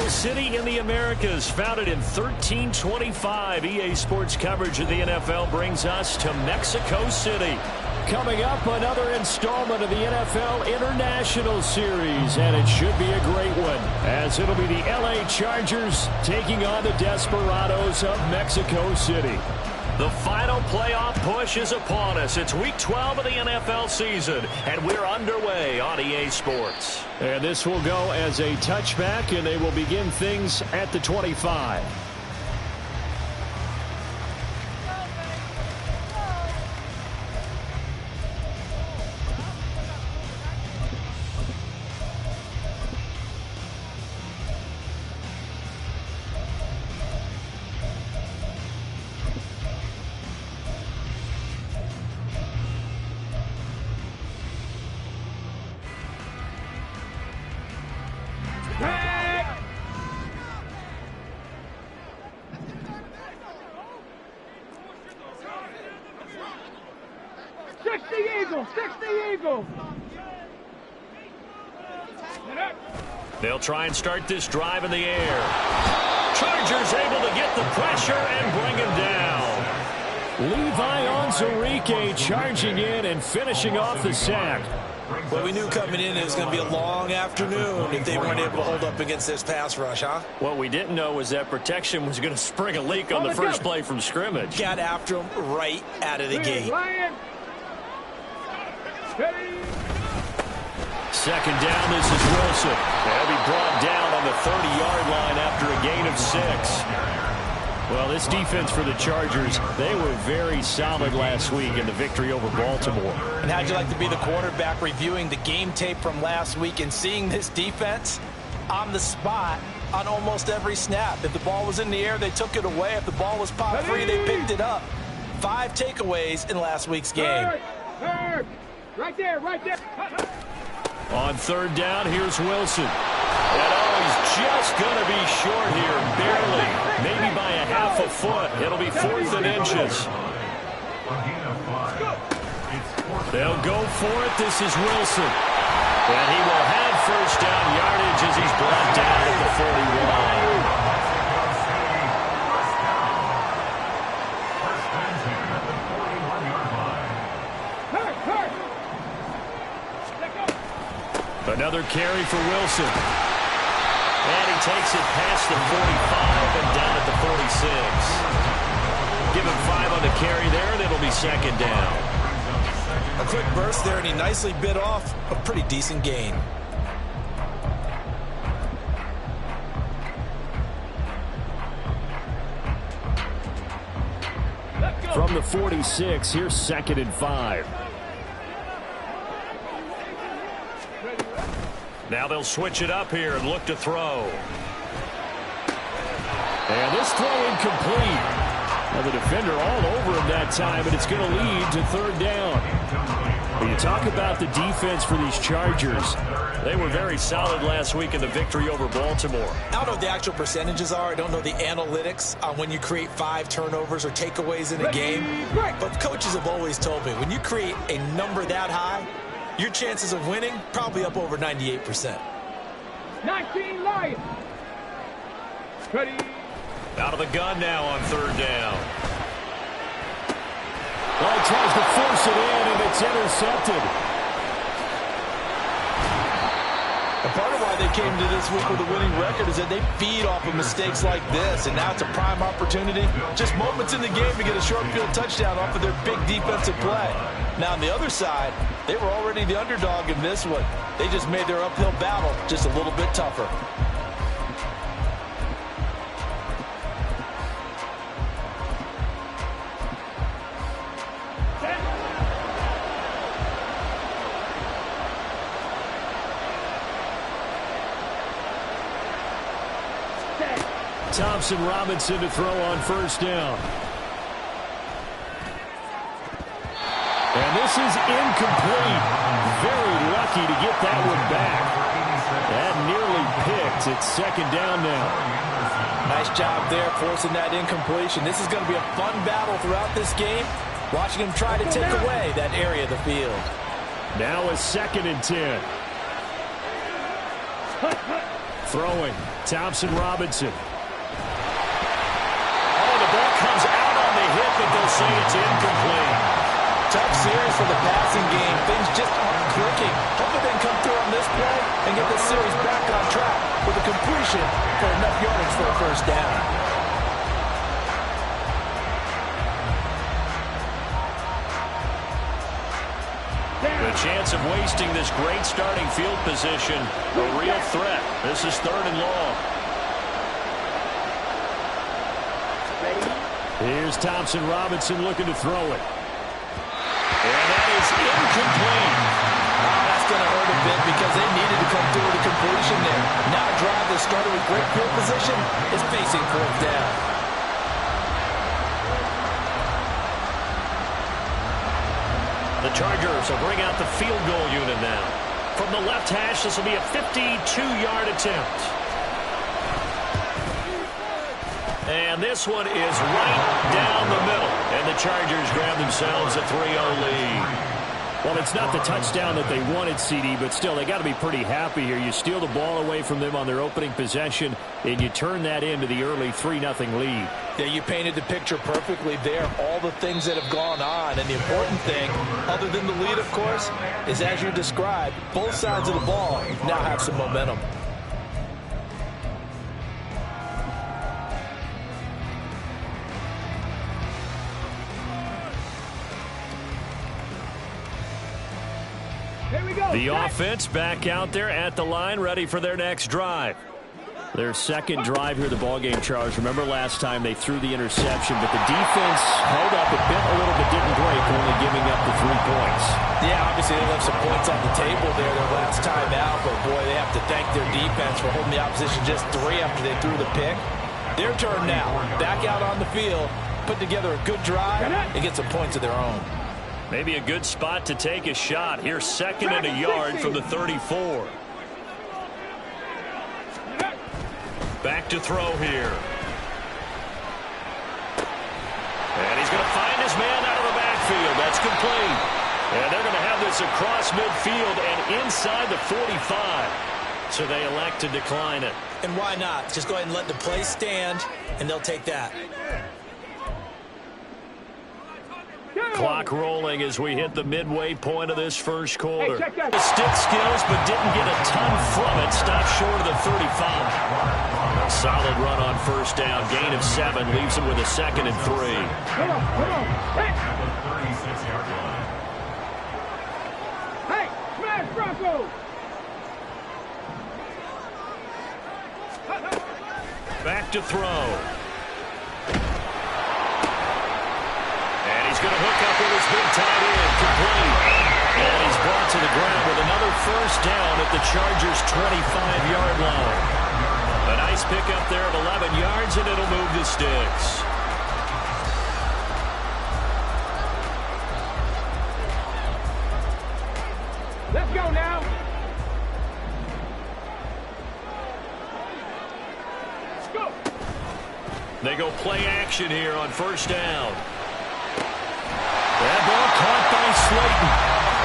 capital city in the Americas, founded in 1325. EA Sports coverage of the NFL brings us to Mexico City. Coming up, another installment of the NFL International Series, and it should be a great one, as it'll be the LA Chargers taking on the Desperados of Mexico City. The final playoff push is upon us. It's Week 12 of the NFL season, and we're underway on EA Sports. And this will go as a touchback, and they will begin things at the 25. They'll try and start this drive in the air. Chargers able to get the pressure and bring him down. Levi Onwuzurike charging in and finishing off the sack. Well, we knew coming in it was going to be a long afternoon if they weren't able to hold up against this pass rush, huh? What we didn't know was that protection was going to spring a leak on the first play from scrimmage. Got after him right out of the gate. Second down, this is Wilson. They'll be brought down on the 30-yard line after a gain of 6. Well, this defense for the Chargers, they were very solid last week in the victory over Baltimore. And how'd you like to be the quarterback reviewing the game tape from last week and seeing this defense on the spot on almost every snap? If the ball was in the air, they took it away. If the ball was pop free, they picked it up. 5 takeaways in last week's game. Right there, right there. On third down, here's Wilson. And he's just going to be short here, barely. Maybe by a half a foot. It'll be 4th and inches. They'll go for it. This is Wilson. And he will have first down yardage as he's brought down at the 41. Another carry for Wilson. And he takes it past the 45 and down at the 46. Give him 5 on the carry there, and it'll be second down. A quick burst there, and he nicely bit off a pretty decent gain. From the 46, here's 2nd and 5. Now they'll switch it up here and look to throw. And this throw incomplete. Now the defender all over him that time, and it's going to lead to 3rd down. When you talk about the defense for these Chargers, they were very solid last week in the victory over Baltimore. I don't know what the actual percentages are. I don't know the analytics on when you create 5 turnovers or takeaways in a game. But coaches have always told me, when you create a number that high, your chances of winning probably up over 98%. 19 Lions. Ready. Out of the gun now on 3rd down. Well, he tries to force it in, and it's intercepted. And part of why they came to this week with a winning record is that they feed off of mistakes like this, and now it's a prime opportunity. Just moments in the game to get a short field touchdown off of their big defensive play. Now, on the other side, they were already the underdog in this one. They just made their uphill battle just a little bit tougher. Thompson Robinson to throw on 1st down. And this is incomplete. Very lucky to get that one back. That nearly picked. It's 2nd down now. Nice job there forcing that incompletion. This is going to be a fun battle throughout this game. Watching him try to take away that area of the field. Now a 2nd and 10. Throwing. Thompson Robinson. Oh, the ball comes out on the hit, but they'll say it's incomplete. Tough series for the passing game. Things just aren't clicking. Hopefully they can come through on this play and get this series back on track with a completion for enough yardage for a first down. The chance of wasting this great starting field position, a real threat. This is 3rd and long. Here's Thompson Robinson looking to throw it. And that is incomplete. Oh, that's going to hurt a bit because they needed to come through with a completion there. Now a drive that started with great field position is facing 4th down. The Chargers will bring out the field goal unit now. From the left hash, this will be a 52-yard attempt. And this one is right down the middle. And the Chargers grab themselves a 3-0 lead. Well, it's not the touchdown that they wanted, CD, but still, they got to be pretty happy here. You steal the ball away from them on their opening possession, and you turn that into the early 3-0 lead. Yeah, you painted the picture perfectly there. All the things that have gone on, and the important thing, other than the lead, of course, is as you described, both sides of the ball now have some momentum. The offense back out there at the line, ready for their next drive. Their second drive here, the ballgame, Charles. Remember last time they threw the interception, but the defense held up a bit, a little bit didn't break, only giving up the 3 points. Yeah, obviously they left some points on the table there their last time out, but boy, they have to thank their defense for holding the opposition just 3 after they threw the pick. Their turn now, back out on the field, put together a good drive, and get some points of their own. Maybe a good spot to take a shot. Here's 2nd and a yard from the 34. Back to throw here. And he's going to find his man out of the backfield. That's complete. And they're going to have this across midfield and inside the 45. So they elect to decline it. And why not? Just go ahead and let the play stand, and they'll take that. Clock rolling as we hit the midway point of this first quarter. Hey, check that. The stick skills, but didn't get a ton from it. Stopped short of the 35. A solid run on first down. Gain of 7 leaves him with a 2nd and 3. Come on. Hey, smash Broncos! Back to throw. He's going to hook up with his big tight end, complete. And he's brought to the ground with another first down at the Chargers' 25-yard line. A nice pickup there of 11 yards, and it'll move the sticks. Let's go now. Let's go. They go play action here on first down. That ball caught by Slayton.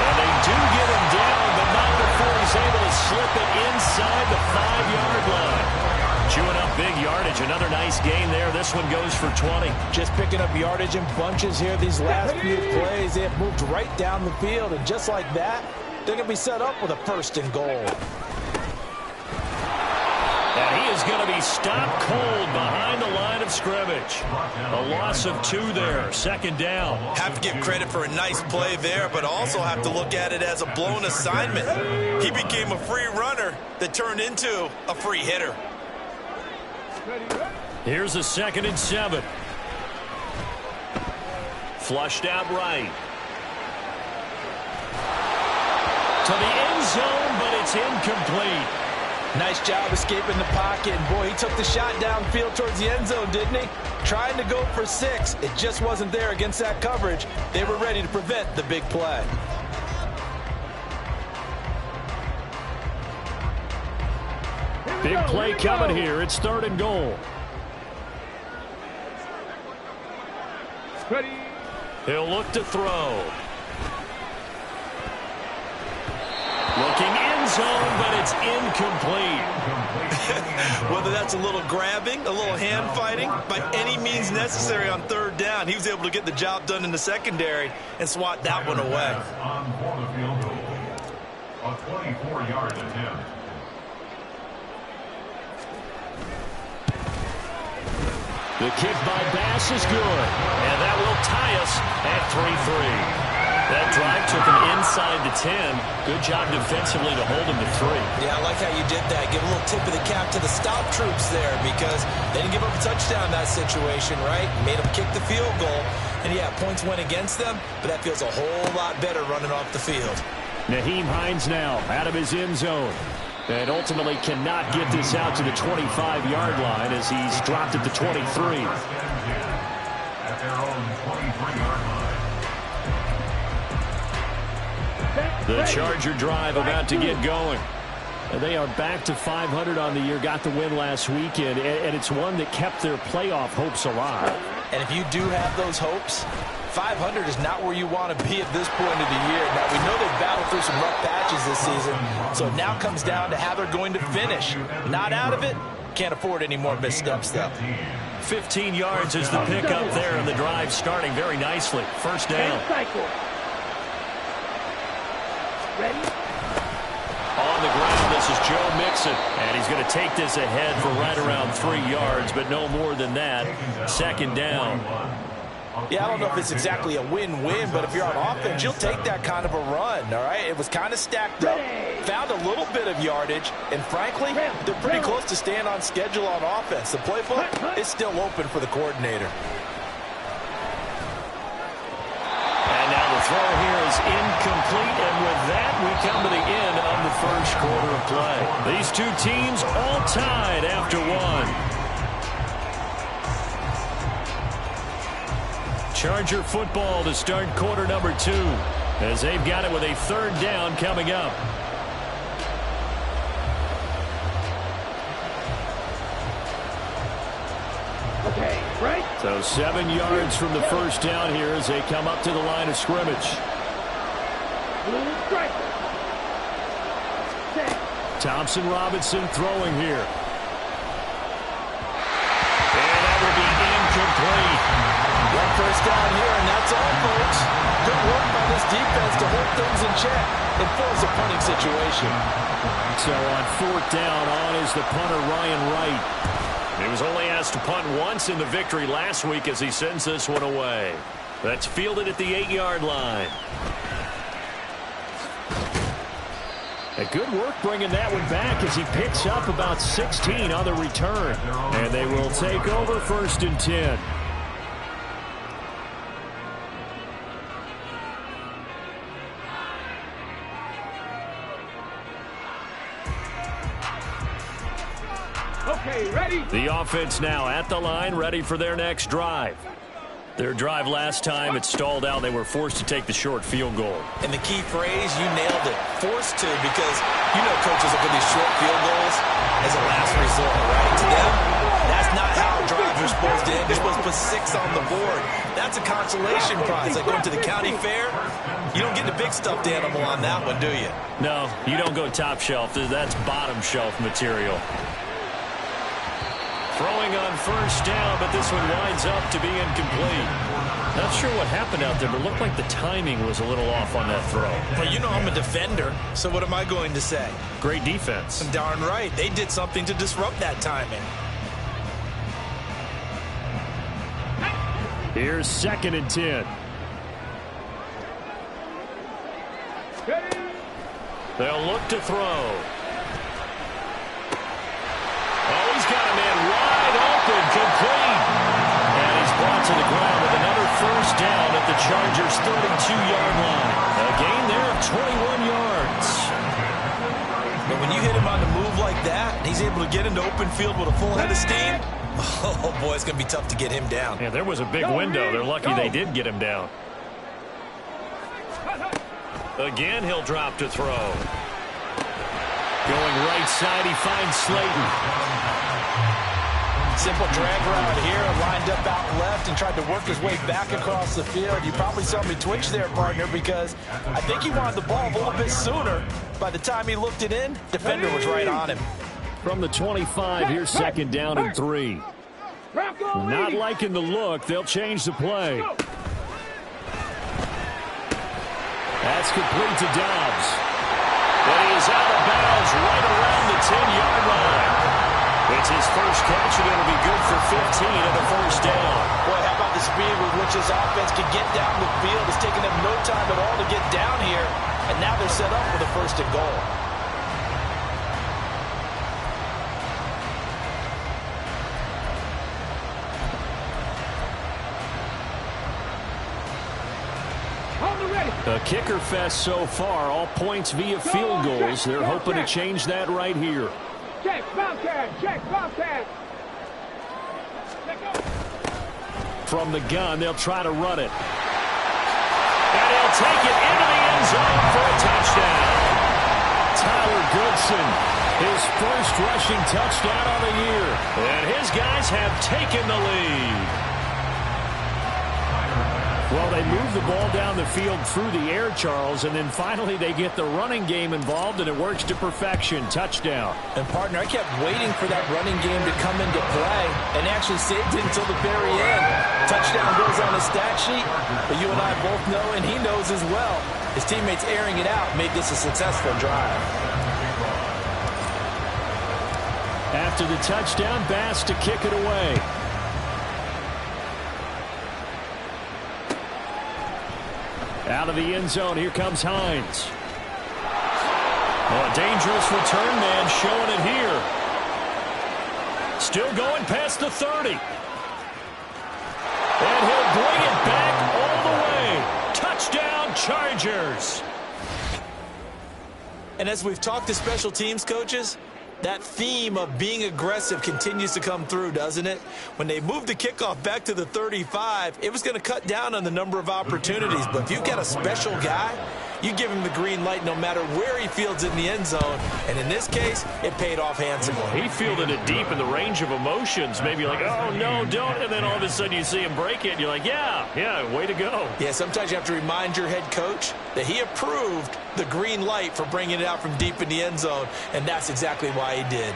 And they do get him down, but not before he's able to slip it inside the 5-yard line. Chewing up big yardage. Another nice gain there. This one goes for 20. Just picking up yardage in bunches here. These last few plays, they have moved right down the field. And just like that, they're going to be set up with a 1st and goal. And he is going to be stopped cold behind the line of scrimmage. A loss of 2 there. 2nd down. Have to give credit for a nice play there, but also have to look at it as a blown assignment. He became a free runner that turned into a free hitter. Here's a 2nd and 7. Flushed out right. To the end zone, but it's incomplete. Nice job escaping the pocket. And boy, he took the shot downfield towards the end zone, didn't he? Trying to go for 6. It just wasn't there against that coverage. They were ready to prevent the big play. Big play coming here. It's 3rd and goal. Ready. He'll look to throw. Looking end zone, but it's incomplete. Whether that's a little grabbing, a little hand fighting, by any means necessary on third down, he was able to get the job done in the secondary and swat that one away. A 24-yard attempt. The kick by Bass is good, and that will tie us at 3-3. That drive took him inside the 10. Good job defensively to hold him to 3. Yeah, I like how you did that. Give a little tip of the cap to the stop troops there because they didn't give up a touchdown in that situation, right? Made them kick the field goal. And, yeah, points went against them, but that feels a whole lot better running off the field. Nyheim Hines now out of his end zone. And ultimately cannot get this out to the 25-yard line as he's dropped at the 23. At their own 23-yard line. The Charger drive about to get going. And they are back to 500 on the year, got the win last weekend, and it's one that kept their playoff hopes alive. And if you do have those hopes, 500 is not where you want to be at this point of the year. Now, we know they've battled through some rough patches this season, so it now comes down to how they're going to finish. Not out of it, can't afford any more missteps, though. 15 yards is the pickup there, and the drive starting very nicely. First down. Ready? On the ground, this is Joe Mixon, and he's going to take this ahead for right around 3 yards, but no more than that. Second down. Yeah, I don't know if it's exactly a win-win, but if you're on offense, you'll take that kind of a run, all right? It was kind of stacked up, found a little bit of yardage, and frankly, they're pretty close to staying on schedule on offense. The playbook is still open for the coordinator. And now the throw here is incomplete, and with that, we come to the end of the first quarter of play. These two teams all tied after one. Charger football to start quarter number 2 as they've got it with a third down coming up. Okay, right? So 7 yards from the first down here as they come up to the line of scrimmage. Blue striker. Set. Thompson Robinson throwing here. And that will be incomplete. One first down here, and that's all, folks. Good work by this defense to hold things in check and force a punting situation. So on fourth down, on is the punter Ryan Wright. He was only asked to punt once in the victory last week as he sends this one away. That's fielded at the 8-yard line. A good work bringing that one back as he picks up about 16 on the return. And they will take over first and 10. Okay, ready? The offense now at the line, ready for their next drive. Their drive last time, it stalled out. They were forced to take the short field goal. And the key phrase, you nailed it, forced to, because you know coaches look at these short field goals as a last resort, right? To them, that's not how drives are supposed to end. You're supposed to put 6 on the board. That's a consolation prize. Like going to the county fair, you don't get the big stuffed animal on that one, do you? No, you don't go top shelf. That's bottom shelf material. Throwing on first down, but this one winds up to be incomplete. Not sure what happened out there, but it looked like the timing was a little off on that throw. Well, you know I'm a defender, so what am I going to say? Great defense. Darn right. They did something to disrupt that timing. Here's second and 10. They'll look to throw. Oh, he's got a man wide open, complete. And he's brought to the ground with another first down at the Chargers' 32-yard line. A gain there of 21 yards. But when you hit him on the move like that, and he's able to get into open field with a full head of steam, oh, boy, it's going to be tough to get him down. Yeah, there was a big window. They're lucky they did get him down. Again, he'll drop to throw. Going right side, he finds Slayton. Simple drag route here, lined up out left and tried to work his way back across the field. You probably saw me twitch there, partner, because I think he wanted the ball a little bit sooner. By the time he looked it in, defender was right on him. From the 25, here's second down and 3. Not liking the look. They'll change the play. That's complete to Dobbs. But he is out of bounds right around the 10-yard line. It's his first catch, and it'll be good for 15 and a first down. Boy, how about the speed with which this offense can get down the field? It's taken them no time at all to get down here, and now they're set up for the first and goal. A kicker fest so far, all points via field goals. They're hoping to change that right here. Check, Bobcat, check, Bobcat. From the gun, they'll try to run it. And he'll take it into the end zone for a touchdown. Tyler Goodson, his first rushing touchdown of the year. And his guys have taken the lead. Well, they move the ball down the field through the air, Charles, and then finally they get the running game involved, and it works to perfection. Touchdown. And, partner, I kept waiting for that running game to come into play and actually saved it until the very end. Touchdown goes on the stat sheet, but you and I both know, and he knows as well, his teammates airing it out made this a successful drive. After the touchdown, Bass to kick it away. Out of the end zone, here comes Hines. Oh, a dangerous return man showing it here. Still going past the 30. And he'll bring it back all the way. Touchdown, Chargers. And as we've talked to special teams coaches, that theme of being aggressive continues to come through, doesn't it? When they moved the kickoff back to the 35, it was going to cut down on the number of opportunities. But if you've got a special guy, you give him the green light no matter where he fields in the end zone. And in this case, it paid off handsomely. He fielded it deep in the range of emotions. Maybe like, oh, no, don't. And then all of a sudden you see him break it. And you're like, yeah, way to go. Yeah, sometimes you have to remind your head coach that he approved the green light for bringing it out from deep in the end zone. And that's exactly why he did.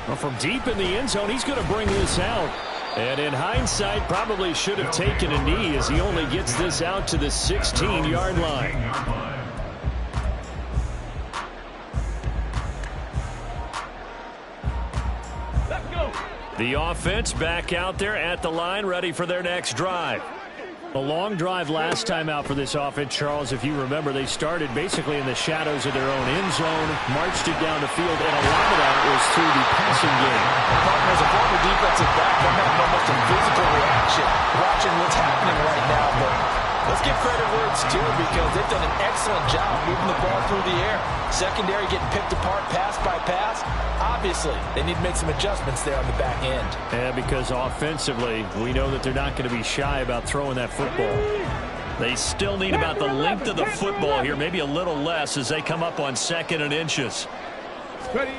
Well, from deep in the end zone, he's going to bring this out. And in hindsight, probably should have taken a knee as he only gets this out to the 16-yard line. Let's go. The offense back out there at the line, ready for their next drive. A long drive last time out for this offense, Charles. If you remember, they started basically in the shadows of their own end zone, marched it down the field, and a lot of that was through the passing game. As a former defensive back, I'm having almost a physical reaction watching what's happening right now. But let's give credit where it's due because they've done an excellent job moving the ball through the air. Secondary getting picked apart pass by pass. Obviously, they need to make some adjustments there on the back end. Yeah, because offensively, we know that they're not going to be shy about throwing that football. They still need about the length of the football here, maybe a little less as they come up on 2nd and inches. Ready.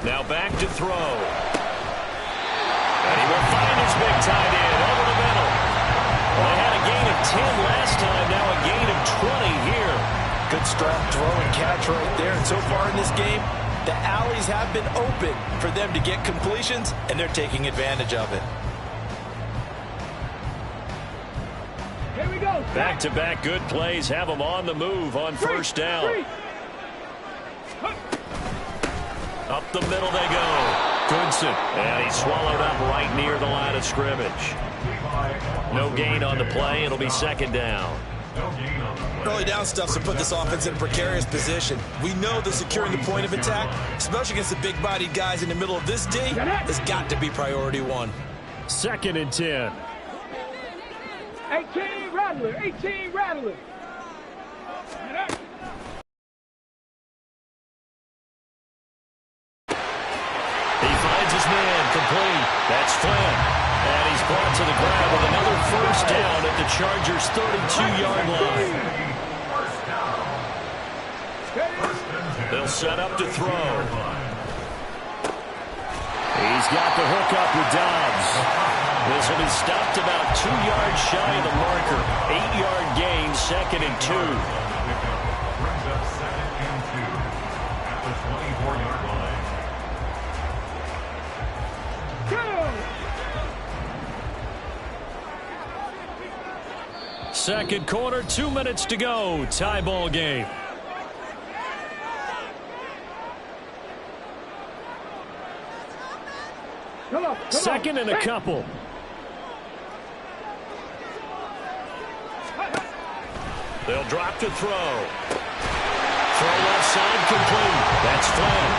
Now back to throw. And he will find his big tight end over the middle. Well, they had a gain of 10 last time, now a gain of 20 here. Good strong throw and catch right there. And so far in this game, the alleys have been open for them to get completions, and they're taking advantage of it. Here we go. Back-to-back good plays have them on the move on first down. Up the middle they go. Goodson, and he's swallowed up right near the line of scrimmage. No gain on the play. It'll be 2nd down. Early down stuff to put this offense in a precarious position. We know that securing the point of attack, especially against the big-bodied guys in the middle of this D, has got to be priority 1. 2nd and 10. 18 Rattler, 18 Rattler. He finds his man complete. That's Flynn. And he's brought to the ground with another first down at the Chargers' 32-yard line. They'll set up to throw. He's got the hook up with Dobbs. This will be stopped about 2 yards shy of the marker. 8-yard gain, 2nd and 2. Second quarter, 2 minutes to go. Tie ball game. Second and a couple. They'll drop to throw. Throw left side complete. That's Flynn.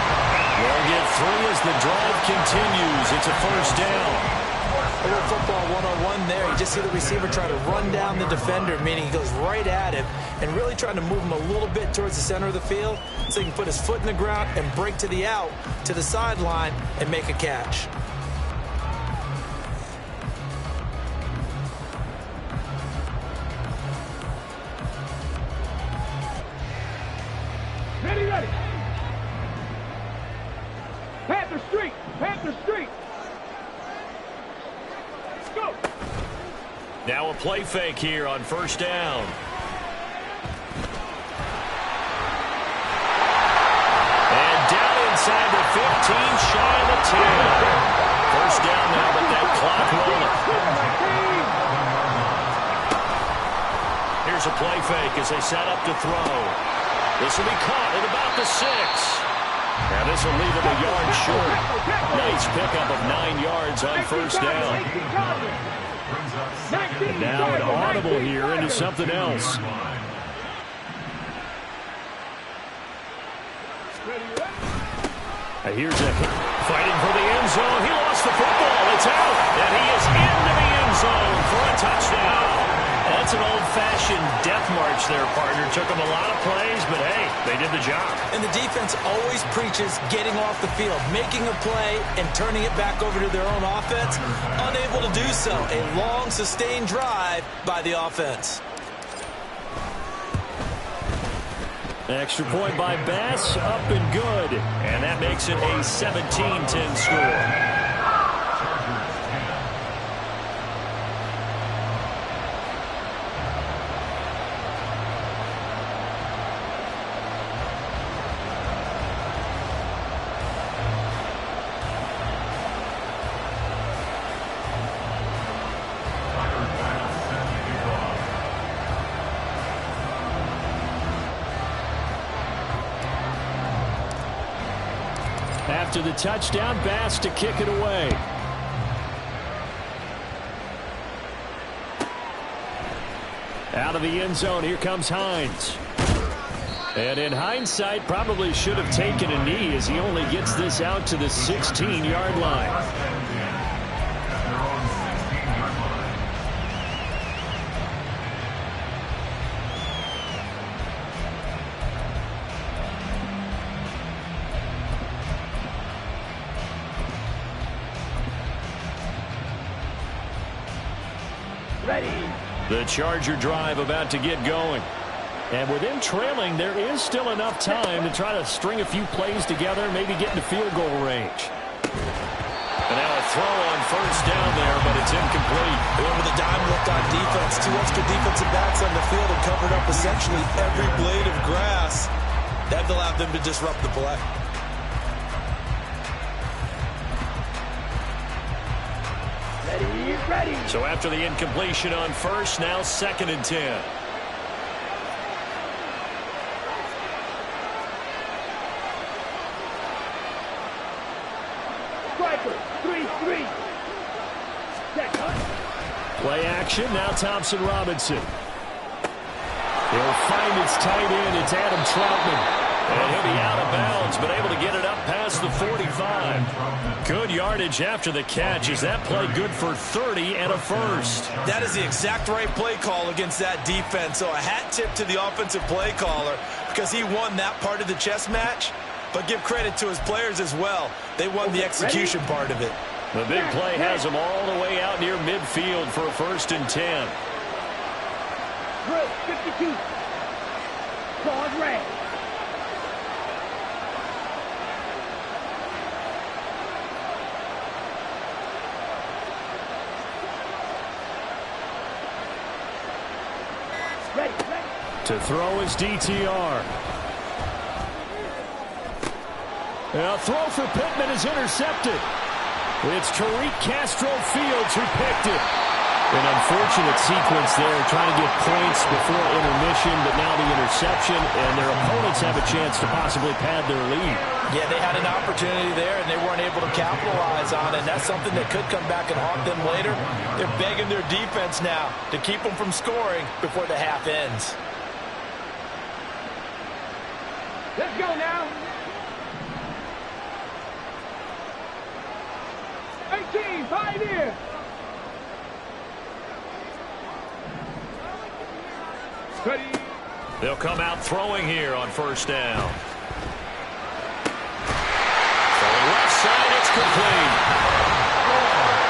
They'll get 3 as the drive continues. It's a first down. A little football one-on-one there. You just see the receiver try to run down the defender, meaning he goes right at him and really trying to move him a little bit towards the center of the field so he can put his foot in the ground and break to the out, to the sideline, and make a catch. Ready. Panther Street. Let's go. Now a play fake here on first down. And down inside the 15, shy of the 10. First down now, but that clock rolling. Here's a play fake as they set up to throw. This will be caught at about the 6. Now this will leave him a yard short. Nice pickup of 9 yards on first down. And now an audible here into something else. Here's a hit. Fighting for the end zone. He lost the football. It's out. And he is into the end zone for a touchdown. That's an old-fashioned death march there, partner. Took them a lot of plays, but hey, they did the job. And the defense always preaches getting off the field, making a play, and turning it back over to their own offense. Unable to do so. A long, sustained drive by the offense. Extra point by Bass, up and good. And that makes it a 17-10 score. After the touchdown, Bass to kick it away. Out of the end zone, here comes Hines. And in hindsight, probably should have taken a knee as he only gets this out to the 16-yard line. The Charger drive about to get going. And with them trailing, there is still enough time to try to string a few plays together, maybe get into field goal range. And now a throw on first down there, but it's incomplete. Remember the dime left on defense. 2 extra defensive backs on the field and covered up essentially every blade of grass. That allowed them to disrupt the play. Ready. So after the incompletion on first, now 2nd and 10. Striker, 3-3. Play action, now Thompson Robinson. He'll find its tight end, it's Adam Troutman. And he'll be out of bounds, but able to get it up past the 45. Good yardage after the catch. Is that play good for 30 and a first? That is the exact right play call against that defense. So a hat tip to the offensive play caller because he won that part of the chess match. But give credit to his players as well. They won the execution part of it. The big play has him all the way out near midfield for a 1st and 10. Drill 52. Pause red. To throw is DTR. A throw for Pittman is intercepted. It's Tariq Castro Fields who picked it. An unfortunate sequence there, trying to get points before intermission, but now the interception, and their opponents have a chance to possibly pad their lead. Yeah, they had an opportunity there, and they weren't able to capitalize on it. And that's something that could come back and haunt them later. They're begging their defense now to keep them from scoring before the half ends. Let's go now. 18, 5 here. Ready. They'll come out throwing here on first down. Throwing left side, it's complete.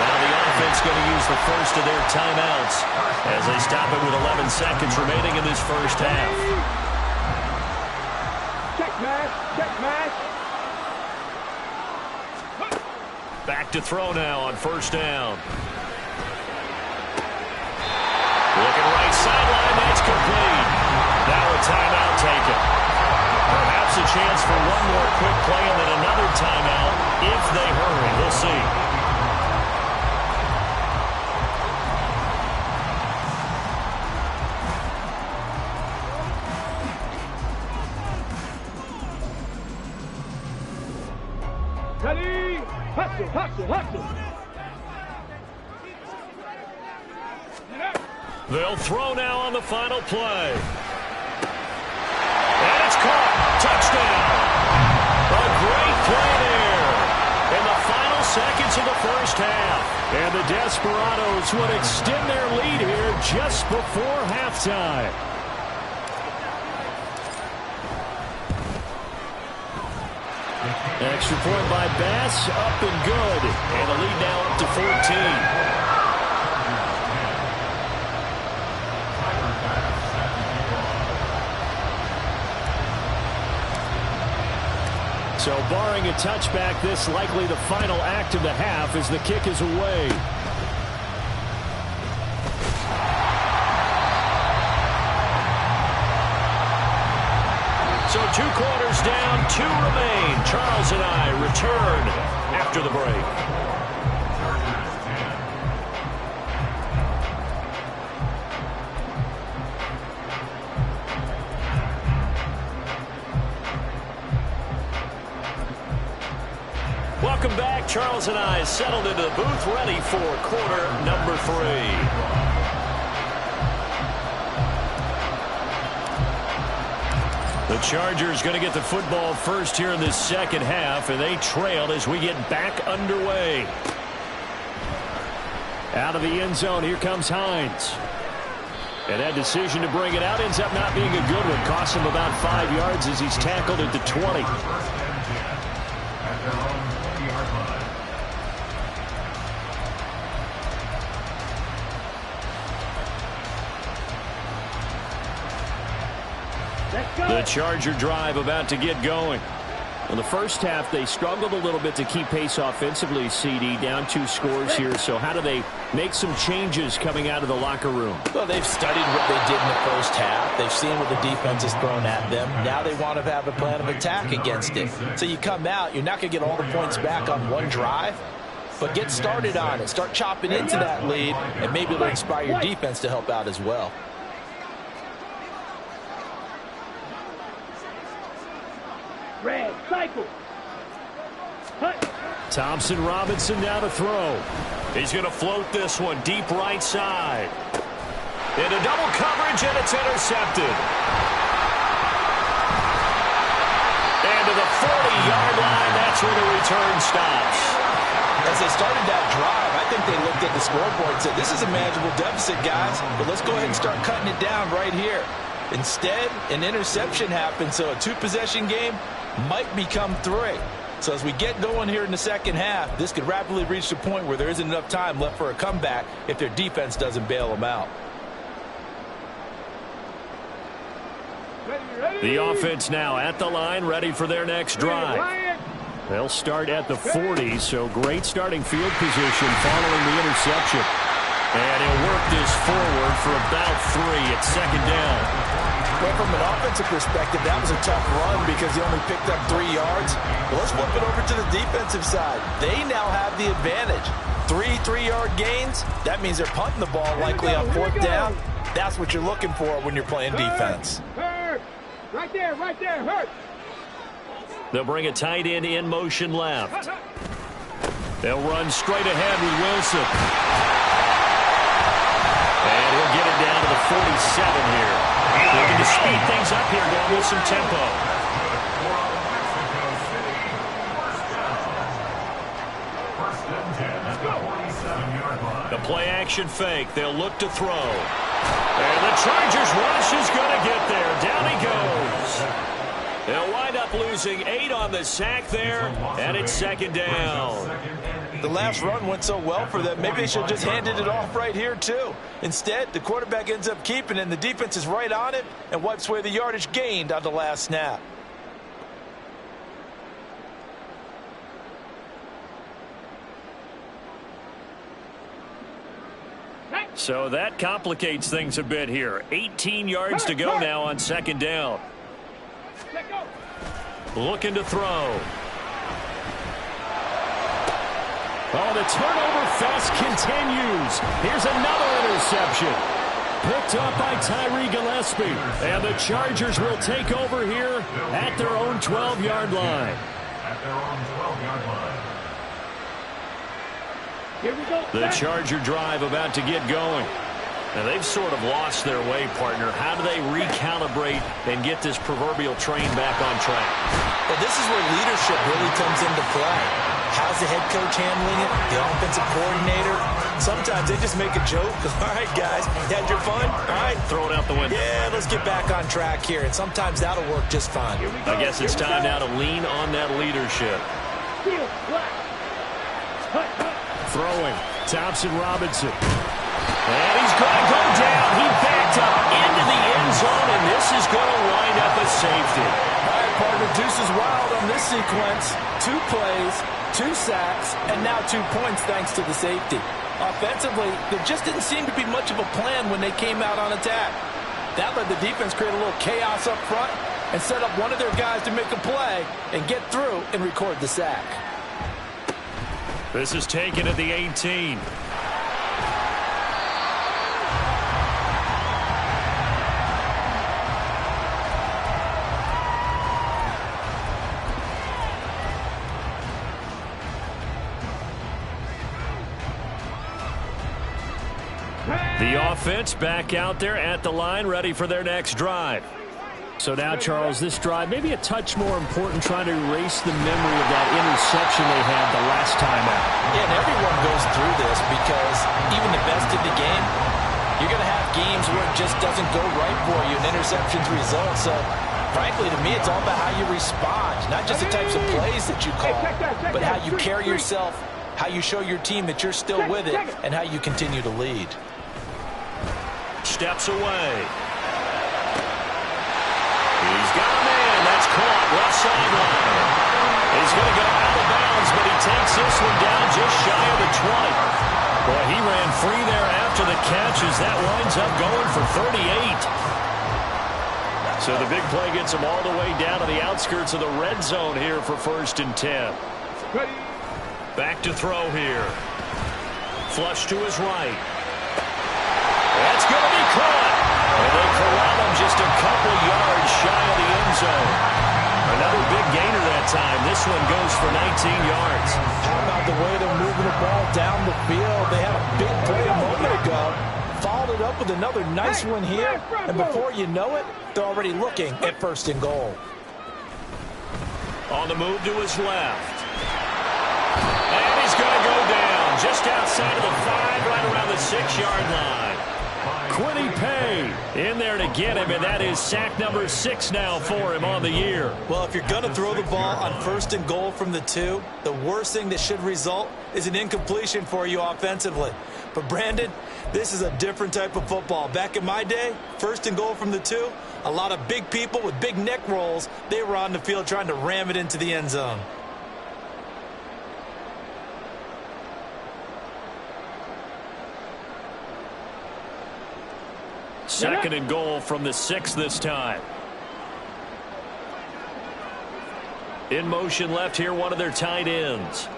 Now the offense going to use the first of their timeouts as they stop it with 11 seconds remaining in this first half. Check match, check match. Back to throw now on first down. Looking right sideline, that's complete. Now a timeout taken. Perhaps a chance for one more quick play and then another timeout if they hurry. We'll see. Ready. Hustle, hustle, hustle. They'll throw now on the final play. And it's caught. Touchdown. A great play there in the final seconds of the first half. And the Desperados would extend their lead here just before halftime. Extra point by Bass, up and good. And the lead now up to 14. So barring a touchback, this likely the final act of the half as the kick is away. So 2 quarters down, 2 remain. Charles and I return after the break. Welcome back. Charles and I settled into the booth, ready for quarter number 3. The Chargers going to get the football first here in this second half, and they trail as we get back underway. Out of the end zone, here comes Hines. And that decision to bring it out ends up not being a good one. Costs him about 5 yards as he's tackled at the 20. The Charger drive about to get going. In the first half, they struggled a little bit to keep pace offensively, CD, down 2 scores here. So how do they make some changes coming out of the locker room? Well, they've studied what they did in the first half. They've seen what the defense has thrown at them. Now they want to have a plan of attack against it. So you come out, you're not going to get all the points back on one drive, but get started on it. Start chopping into that lead, and maybe it'll inspire your defense to help out as well. Red, cycle. Thompson Robinson now to throw. He's going to float this one deep right side. Into double coverage, and it's intercepted. And to the 40-yard line, that's where the return stops. As they started that drive, I think they looked at the scoreboard and said, this is a manageable deficit, guys, but let's go ahead and start cutting it down right here. Instead, an interception happened, so a 2-possession game might become 3. So as we get going here in the second half, this could rapidly reach the point where there isn't enough time left for a comeback if their defense doesn't bail them out. The offense now at the line, ready for their next drive. They'll start at the 40, so great starting field position following the interception. And he'll work this forward for about 3 at second down. Well, from an offensive perspective, that was a tough run because he only picked up 3 yards. But let's flip it over to the defensive side. They now have the advantage. 3-3-yard gains, that means they're punting the ball likely on 4th down. That's what you're looking for when you're playing defense. Hurt. Right there, hurt. They'll bring a tight end in motion left. They'll run straight ahead with Wilson. And he'll get it down to the 47 here. Looking to speed things up here, going with some tempo. The play-action fake. They'll look to throw. And the Chargers rush is going to get there. Down he goes. They'll wind up losing 8 on the sack there, and it's 2nd down. The last run went so well for them, maybe they should have just handed it off right here, too. Instead, the quarterback ends up keeping it, and the defense is right on it and wipes away the yardage gained on the last snap. So that complicates things a bit here. 18 yards to go now on 2nd down. Looking to throw. Oh, the turnover fest continues. Here's another interception. Picked up by Tyree Gillespie. And the Chargers will take over here at their own 12-yard line. At their own 12-yard line. Here we go. The Charger drive about to get going. Now, they've sort of lost their way, partner. How do they recalibrate and get this proverbial train back on track? Well, this is where leadership really comes into play. How's the head coach handling it? The offensive coordinator? Sometimes they just make a joke. All right, guys, you had your fun? All right. Throw it out the window. Yeah, let's get back on track here. And sometimes that'll work just fine. I guess it's time now to lean on that leadership. Throwing. Thompson Robinson. And he's going to go down. He backed up into the end zone, and this is going to wind up a safety. All right, partner, deuce is wild on this sequence. 2 plays, 2 sacks, and now 2 points thanks to the safety. Offensively, there just didn't seem to be much of a plan when they came out on attack. That let the defense create a little chaos up front and set up one of their guys to make a play and get through and record the sack. This is taken at the 18. The offense back out there at the line, ready for their next drive. So now, Charles, this drive may be a touch more important, trying to erase the memory of that interception they had the last time out. Yeah, and everyone goes through this because even the best in the game, you're going to have games where it just doesn't go right for you, and interceptions result. So, frankly, to me, it's all about how you respond, not just the types of plays that you call, but how you carry yourself, how you show your team that you're still with it, and how you continue to lead. Steps away. He's got a man. That's caught. Left sideline. He's going to go out of bounds, but he takes this one down just shy of the 20. Boy, he ran free there after the catch as that winds up going for 38. So the big play gets him all the way down to the outskirts of the red zone here for 1st and 10. Back to throw here. Flush to his right. That's going to be caught. And they corral him just a couple yards shy of the end zone. Another big gainer that time. This one goes for 19 yards. How about the way they're moving the ball down the field? They had a big play a moment ago. Followed it up with another nice one here. And before you know it, they're already looking at 1st and goal. On the move to his left. And he's going to go down just outside of the 5, right around the 6-yard line. Quiddy Pay in there to get him, and that is sack number 6 now for him on the year. Well, if you're going to throw the ball on 1st and goal from the 2, the worst thing that should result is an incompletion for you offensively. But, Brandon, this is a different type of football. Back in my day, 1st and goal from the 2, a lot of big people with big neck rolls, they were on the field trying to ram it into the end zone. Second and goal from the 6 this time. In motion left here, one of their tight ends.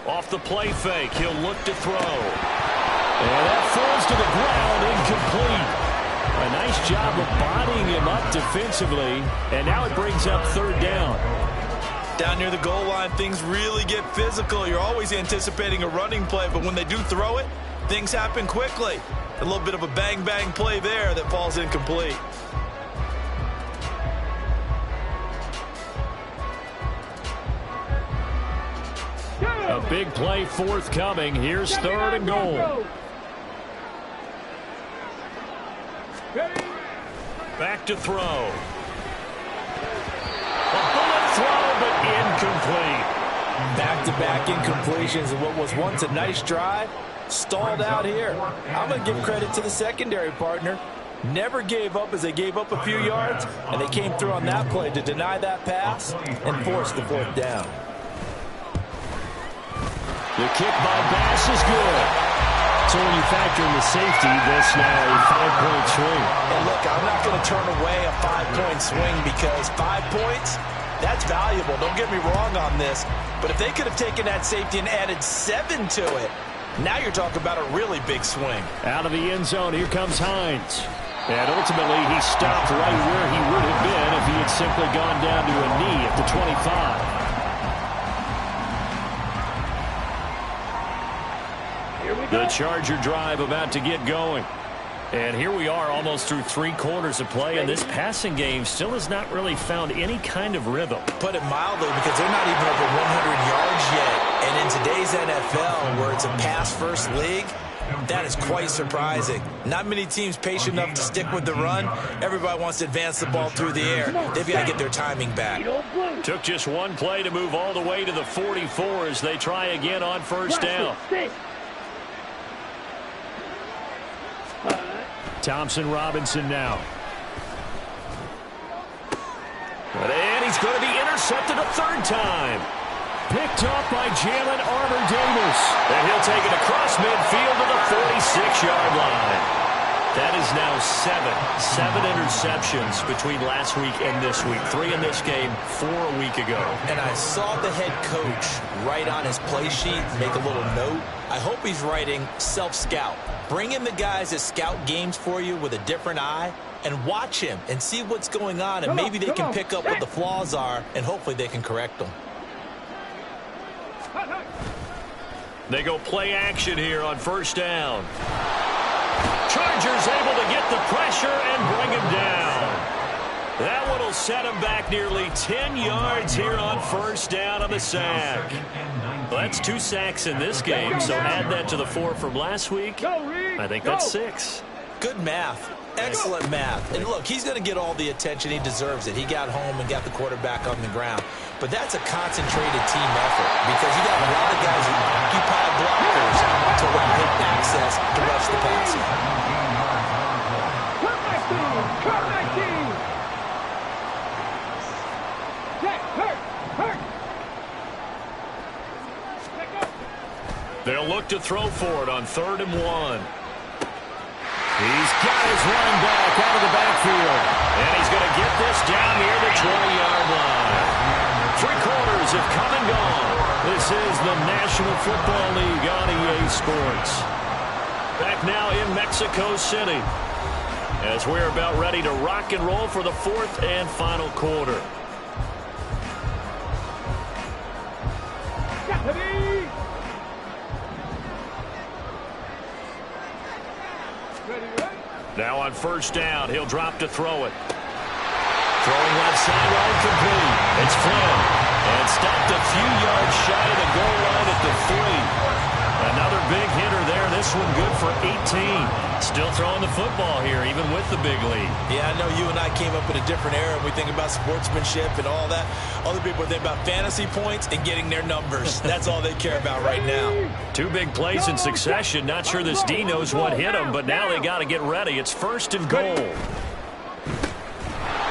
Off the play fake, he'll look to throw. And that falls to the ground, incomplete. A nice job of bodying him up defensively, and now it brings up third down. Down near the goal line, things really get physical. You're always anticipating a running play, but when they do throw it, things happen quickly. A little bit of a bang-bang play there that falls incomplete. A big play forthcoming. Here's third and goal. Back to throw. A bullet throw, but incomplete. Back-to-back incompletions of what was once a nice drive. Stalled out here. I'm going to give credit to the secondary partner. Never gave up as they gave up a few yards, and they came through on that play to deny that pass and force the fourth down. The kick by Bass is good. So when you factor in the safety, this now a 5-point swing. And look, I'm not going to turn away a 5-point swing because 5 points, that's valuable. Don't get me wrong on this. But if they could have taken that safety and added 7 to it, now you're talking about a really big swing. Out of the end zone, here comes Hines. And ultimately, he stopped right where he would have been if he had simply gone down to a knee at the 25. The Charger drive about to get going. And here we are almost through 3 quarters of play, and this passing game still has not really found any kind of rhythm. Put it mildly, because they're not even over 100 yards yet. And in today's NFL, where it's a pass-first league, that is quite surprising. Not many teams patient enough to stick with the run. Everybody wants to advance the ball through the air. They've got to get their timing back. Took just one play to move all the way to the 44 as they try again on first down. Thompson Robinson now. And he's going to be intercepted a third time. Picked up by Jalen Armour-Davis. And he'll take it across midfield to the 46-yard line. That is now 7 interceptions between last week and this week. 3 in this game, 4 a week ago. And I saw the head coach write on his play sheet, make a little note. I hope he's writing self-scout. Bring in the guys that scout games for you with a different eye and watch him and see what's going on, and maybe they can pick up what the flaws are, and hopefully they can correct them. They go play action here on first down. Chargers able to get the pressure and bring him down. That one will set him back nearly 10 yards here on first down on the sack. Well, that's 2 sacks in this game, so add that to the 4 from last week. I think that's 6. Good math. Excellent math. And look, he's going to get all the attention. He deserves it. He got home and got the quarterback on the ground. But that's a concentrated team effort because you got a lot of guys who occupy blockers to let him access to rush the passer. They'll look to throw for it on 3rd and 1. He's got his running back out of the backfield. And he's going to get this down near the 20-yard line. 3 quarters have come and gone. This is the National Football League on EA Sports. Back now in Mexico City as we're about ready to rock and roll for the 4th and final quarter. Now on first down, he'll drop to throw it. Throwing left sideline complete. It's Flynn. And stopped a few yards shy of the goal line at the 3. Another big hitter there. This one good for 18. Still throwing the football here, even with the big lead. Yeah, I know you and I came up in a different era. We think about sportsmanship and all that. Other people think about fantasy points and getting their numbers. That's all they care about right now. 2 big plays in succession. Not sure this D knows what hit him, but now they got to get ready. It's 1st and goal.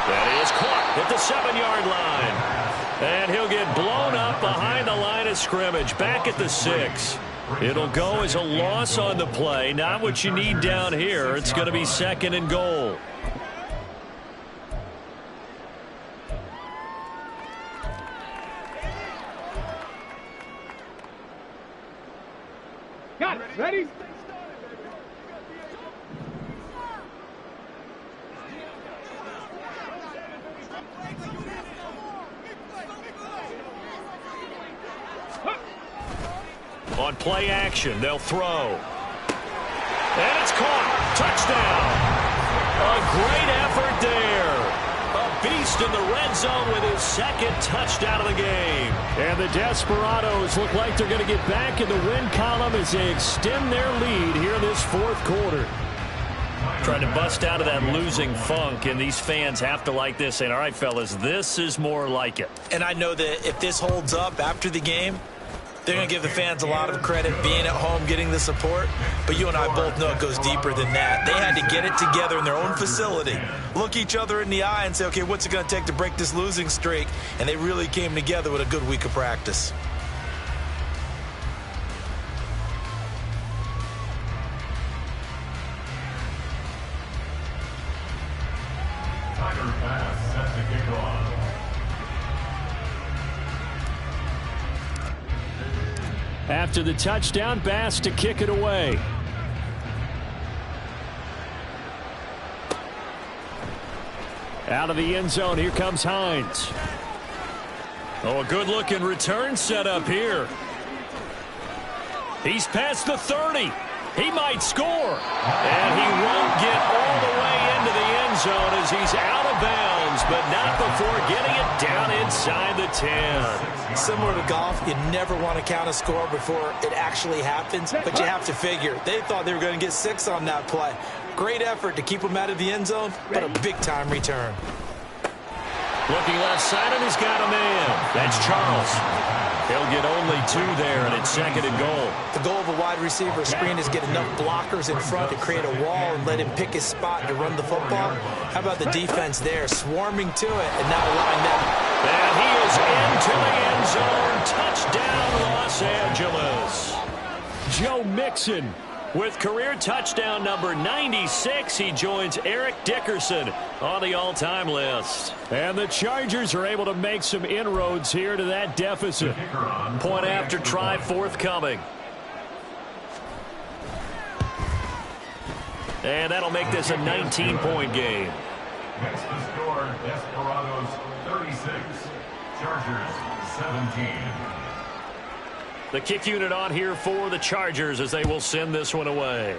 That is caught at the 7-yard line. And he'll get blown up behind the line of scrimmage. Back at the 6. It'll go as a loss on the play. Not what you need down here. It's going to be 2nd and goal. Got it. Ready? On play action, they'll throw. And it's caught. Touchdown. A great effort there. A beast in the red zone with his second touchdown of the game. And the Desperados look like they're going to get back in the win column as they extend their lead here in this fourth quarter. Trying to bust out of that losing funk, and these fans have to like this. And all right, fellas, this is more like it. And I know that if this holds up after the game, they're going to give the fans a lot of credit being at home, getting the support. But you and I both know it goes deeper than that. They had to get it together in their own facility, look each other in the eye and say, okay, what's it going to take to break this losing streak? And they really came together with a good week of practice. Tiger pass set to kick off. After the touchdown, Bass to kick it away. Out of the end zone, here comes Hines. Oh, a good-looking return set up here. He's past the 30. He might score. And he won't get all the way into the end zone as he's out of bounds, but not before getting it down inside the 10. Similar to golf, you never want to count a score before it actually happens, but you have to figure. They thought they were going to get 6 on that play. Great effort to keep them out of the end zone, but a big-time return. Looking left side, and he's got a man. That's Charles. He'll get only 2 there, and it's second and goal. The goal of a wide receiver screen is get enough blockers in front to create a wall and let him pick his spot to run the football. How about the defense there, swarming to it and not allowing them. And he is into the end zone. Touchdown, Los Angeles. Joe Mixon with career touchdown number 96. He joins Eric Dickerson on the all-time list. And the Chargers are able to make some inroads here to that deficit. Point after try forthcoming. And that'll make this a 19-point game. Next to score, Desperados 36, Chargers 17. The kick unit on here for the Chargers as they will send this one away.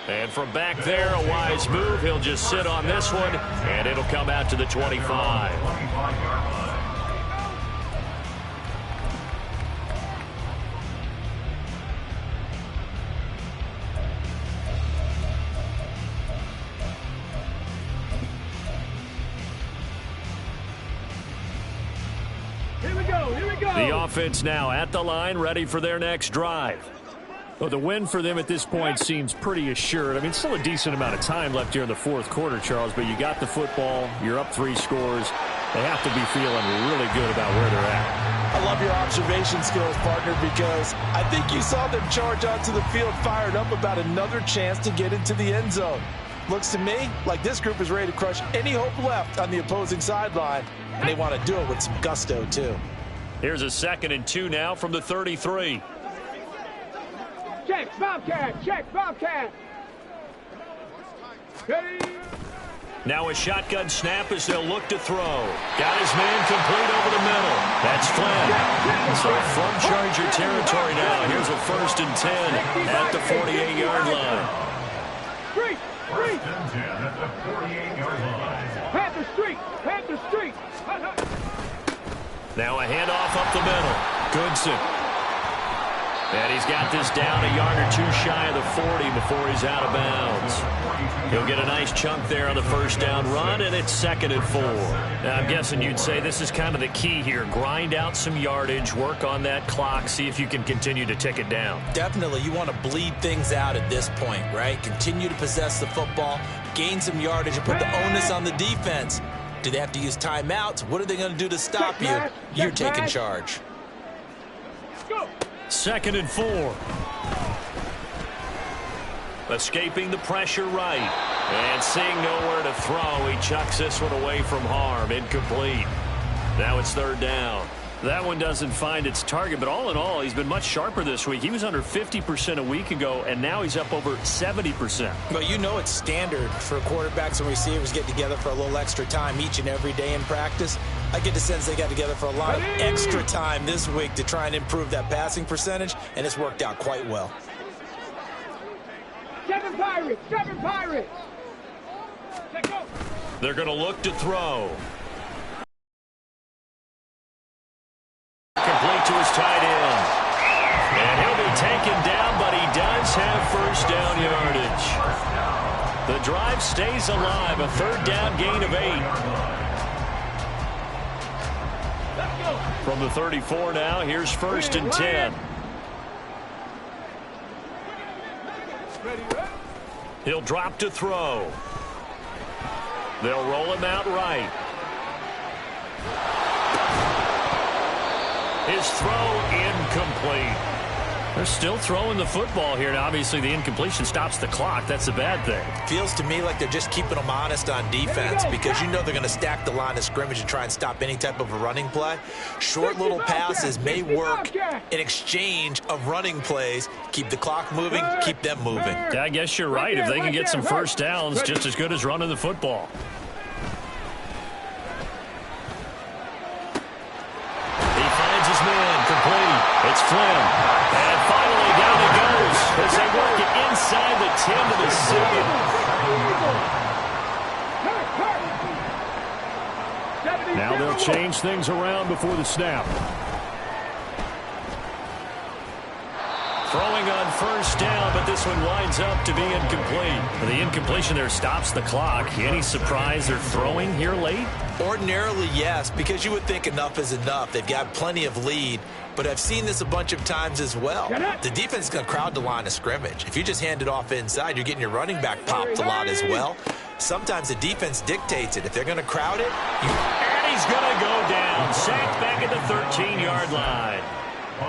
And from back there, a wise move. He'll just sit on this one, and it'll come out to the 25. 25-yard line. The offense now at the line, ready for their next drive. Well, the win for them at this point seems pretty assured. I mean, still a decent amount of time left here in the fourth quarter, Charles, but you got the football, you're up 3 scores. They have to be feeling really good about where they're at. I love your observation skills, partner, because I think you saw them charge onto the field fired up about another chance to get into the end zone. Looks to me like this group is ready to crush any hope left on the opposing sideline, and they want to do it with some gusto, too. Here's a 2nd and 2 now from the 33. Check, Bobcat, check, Bobcat. Ready? Now a shotgun snap as they'll look to throw. Got his man complete over the middle. That's Flynn. So from Charger territory now, here's a 1st and 10 at the 48-yard line. Street, street. 1st and 10 at the 48-yard line. Panther street, Panther street. Now a handoff up the middle. Goodson. And he's got this down a yard or 2 shy of the 40 before he's out of bounds. He'll get a nice chunk there on the 1st down run, and it's 2nd and 4. Now, I'm guessing you'd say this is kind of the key here. Grind out some yardage, work on that clock, see if you can continue to tick it down. Definitely, you want to bleed things out at this point, right? Continue to possess the football, gain some yardage, and put the onus on the defense. Do they have to use timeouts? What are they going to do to stop you? You're taking charge. Go. 2nd and 4. Escaping the pressure right. And seeing nowhere to throw, he chucks this one away from harm. Incomplete. Now it's 3rd down. That one doesn't find its target, but all in all, he's been much sharper this week. He was under 50% a week ago, and now he's up over 70%. Well, you know it's standard for quarterbacks and receivers get together for a little extra time each and every day in practice. I get the sense they got together for a lot of extra time this week to try and improve that passing percentage, and it's worked out quite well. 7 Pirates! 7 Pirates! They're going to look to throw. Complete to his tight end. And he'll be taken down, but he does have first down yardage. The drive stays alive, a third down gain of 8. From the 34 now, here's first and 10. He'll drop to throw. They'll roll him out right. His throw incomplete. They're still throwing the football here. Now, obviously, the incompletion stops the clock. That's a bad thing. Feels to me like they're just keeping them honest on defense because you know they're going to stack the line of scrimmage and try and stop any type of a running play. Short little passes may work in exchange of running plays. Keep the clock moving, keep them moving. Yeah, I guess you're right. If they can get some first downs, just as good as running the football. It's Flynn. And finally down he goes as they work it inside the 10 to the 7. Now they'll change things around before the snap. Throwing on first down, but this one winds up to be incomplete. The incompletion there stops the clock. Any surprise they're throwing here late? Ordinarily, yes, because you would think enough is enough. They've got plenty of lead, but I've seen this a bunch of times as well. The defense is going to crowd the line of scrimmage. If you just hand it off inside, you're getting your running back popped a lot as well. Sometimes the defense dictates it. If they're going to crowd it, and he's going to go down. Sacked back at the 13-yard line.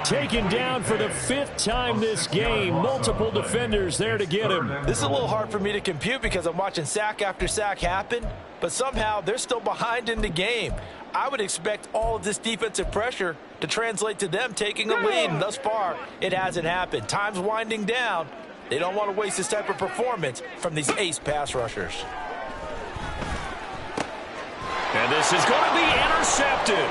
Taken down for the 5th time this game. Multiple defenders there to get him. This is a little hard for me to compute because I'm watching sack after sack happen, but somehow they're still behind in the game. I would expect all of this defensive pressure to translate to them taking a lead, and thus far, it hasn't happened. Time's winding down. They don't want to waste this type of performance from these ace pass rushers. And this is going to be intercepted.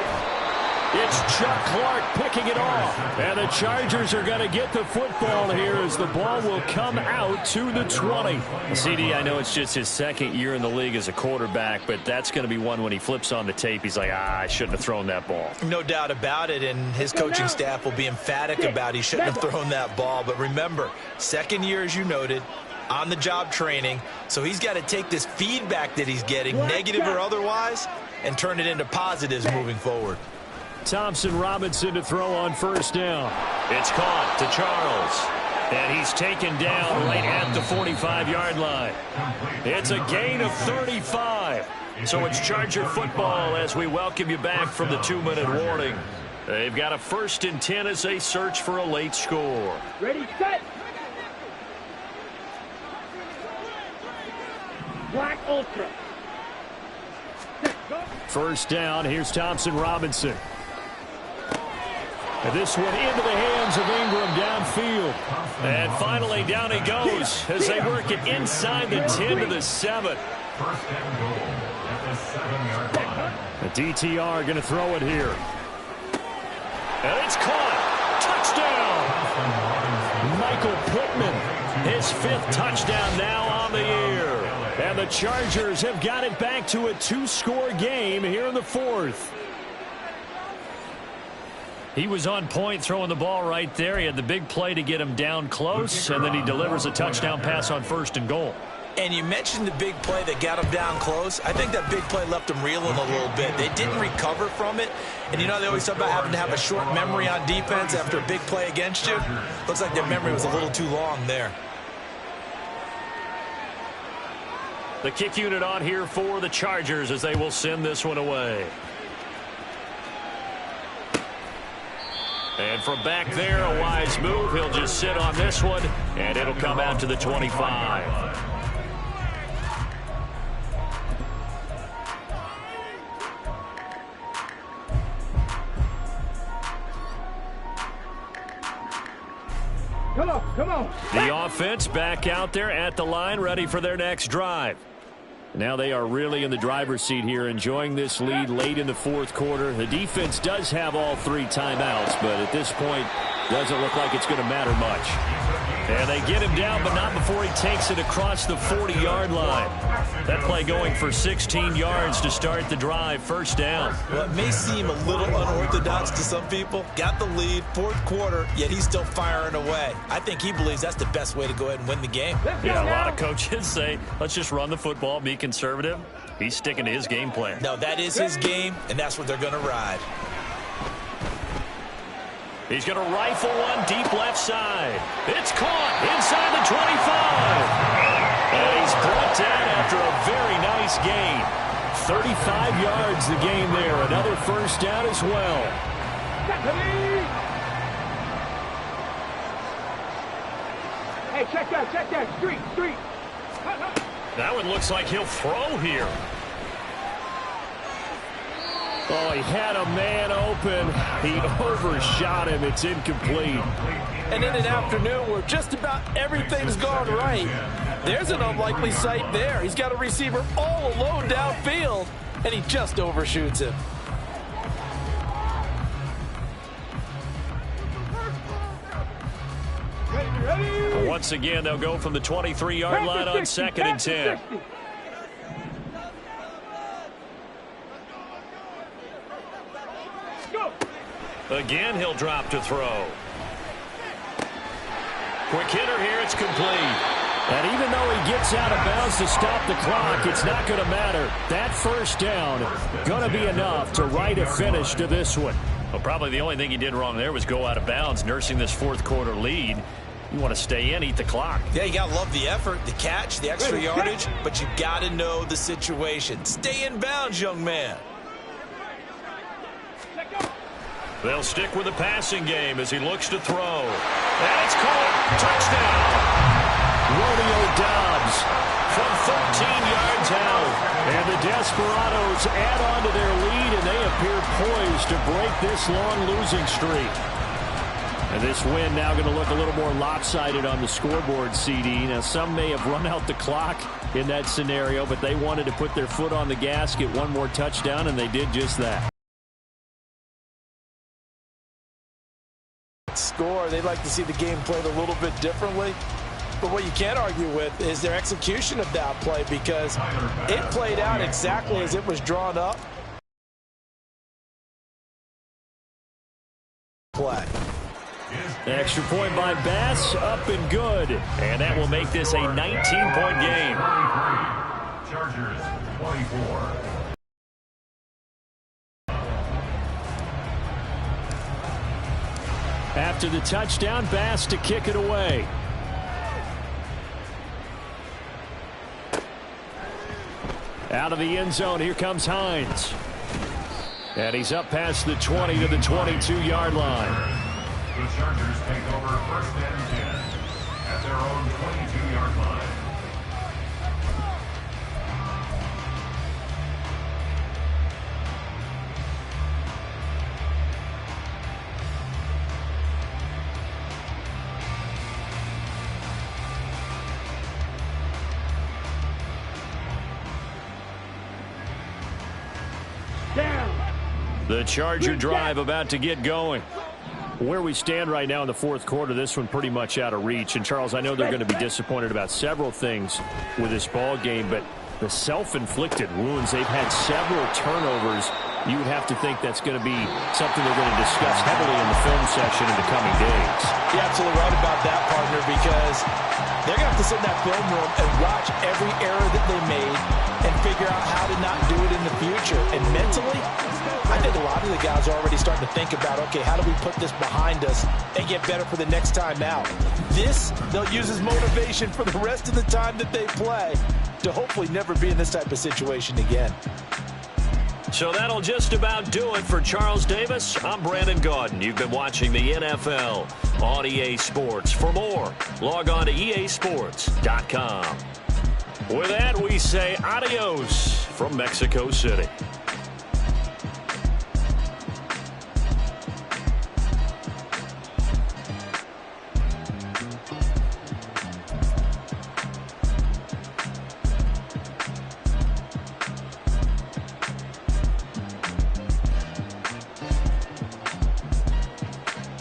It's Chuck Clark picking it off. And the Chargers are going to get the football here as the ball will come out to the 20. CD, I know it's just his second year in the league as a quarterback, but that's going to be one when he flips on the tape. He's like, I shouldn't have thrown that ball. No doubt about it, and his coaching staff will be emphatic about he shouldn't have thrown that ball. But remember, second year, as you noted, on-the-job training, so he's got to take this feedback that he's getting, negative or otherwise, and turn it into positives moving forward. Thompson Robinson to throw on first down. It's caught to Charles. And he's taken down right at the 45-yard line. It's a gain of 35. So it's Charger football as we welcome you back from the 2-minute warning. They've got a 1st and 10 as they search for a late score. Ready, set. Black Ultra. First down, here's Thompson Robinson. And this one into the hands of Ingram downfield. And finally down he goes as they work it inside the 10 to the 7. First and goal at the 7-yard line. The DTR going to throw it here. And it's caught. Touchdown. Michael Pittman, his 5th touchdown now on the year. And the Chargers have got it back to a 2-score game here in the 4th. He was on point throwing the ball right there. He had the big play to get him down close, and then he delivers a touchdown pass on 1st and goal. And you mentioned the big play that got him down close. I think that big play left him reeling a little bit. They didn't recover from it. And you know, they always talk about having to have a short memory on defense after a big play against you. Looks like their memory was a little too long there. The kick unit on here for the Chargers as they will send this one away. And from back there, a wise move. He'll just sit on this one, and it'll come out to the 25. Come on, come on. The offense back out there at the line, ready for their next drive. Now they are really in the driver's seat here, enjoying this lead late in the fourth quarter. The defense does have all 3 timeouts, but at this point, doesn't look like it's going to matter much. And they get him down, but not before he takes it across the 40-yard line. That play going for 16 yards to start the drive, first down. Well, it may seem a little unorthodox to some people. Got the lead, fourth quarter, yet he's still firing away. I think he believes that's the best way to go ahead and win the game. Yeah, a lot of coaches say, let's just run the football, be conservative. He's sticking to his game plan. No, that is his game, and that's what they're going to ride. He's going to rifle one deep left side. It's caught inside the 25. And he's brought down after a very nice gain. 35 yards the game there. Another first down as well. Hey, check that. Street. That one looks like he'll throw here. Oh, he had a man open. He overshot him. It's incomplete. And in an afternoon where just about everything's gone right, there's an unlikely sight there. He's got a receiver all alone downfield, and he just overshoots him. Once again, they'll go from the 23-yard line on 2nd and 10. Again, he'll drop to throw. Quick hitter here, it's complete. And even though he gets out of bounds to stop the clock, it's not going to matter. That first down going to be enough to write a finish to this one. Well, probably the only thing he did wrong there was go out of bounds, nursing this fourth quarter lead. You want to stay in, eat the clock. Yeah, you got to love the effort, the catch, the extra yardage, but you got to know the situation. Stay in bounds, young man. They'll stick with the passing game as he looks to throw. And it's caught. Touchdown. Romeo Doubs from 13 yards out. And the Desperados add on to their lead, and they appear poised to break this long losing streak. And this win now going to look a little more lopsided on the scoreboard, CD. Now, some may have run out the clock in that scenario, but they wanted to put their foot on the gas, get one more touchdown, and they did just that. Score. They'd like to see the game played a little bit differently. But what you can't argue with is their execution of that play, because it played out exactly as it was drawn up. Play. Extra point by Bass, up and good. And that will make this a 19-point game. Chargers 24. After the touchdown, Bass to kick it away. Out of the end zone, here comes Hines. And he's up past the 20 to the 22-yard line. The Chargers take over 1st and 10 at their own 22-yard line. The Charger drive about to get going. Where we stand right now in the fourth quarter, this one pretty much out of reach. And, Charles, I know they're going to be disappointed about several things with this ball game, but the self-inflicted wounds, they've had several turnovers. You would have to think that's going to be something they're going to discuss heavily in the film session in the coming days. You're absolutely right about that, partner, because they're going to have to sit in that film room and watch every error that they made and figure out how to not do it in the future. And mentally, I think a lot of the guys are already starting to think about, okay, how do we put this behind us and get better for the next time out? This, they'll use as motivation for the rest of the time that they play to hopefully never be in this type of situation again. So that'll just about do it for Charles Davis. I'm Brandon Gaudin. You've been watching the NFL on EA Sports. For more, log on to easports.com. With that, we say adios from Mexico City.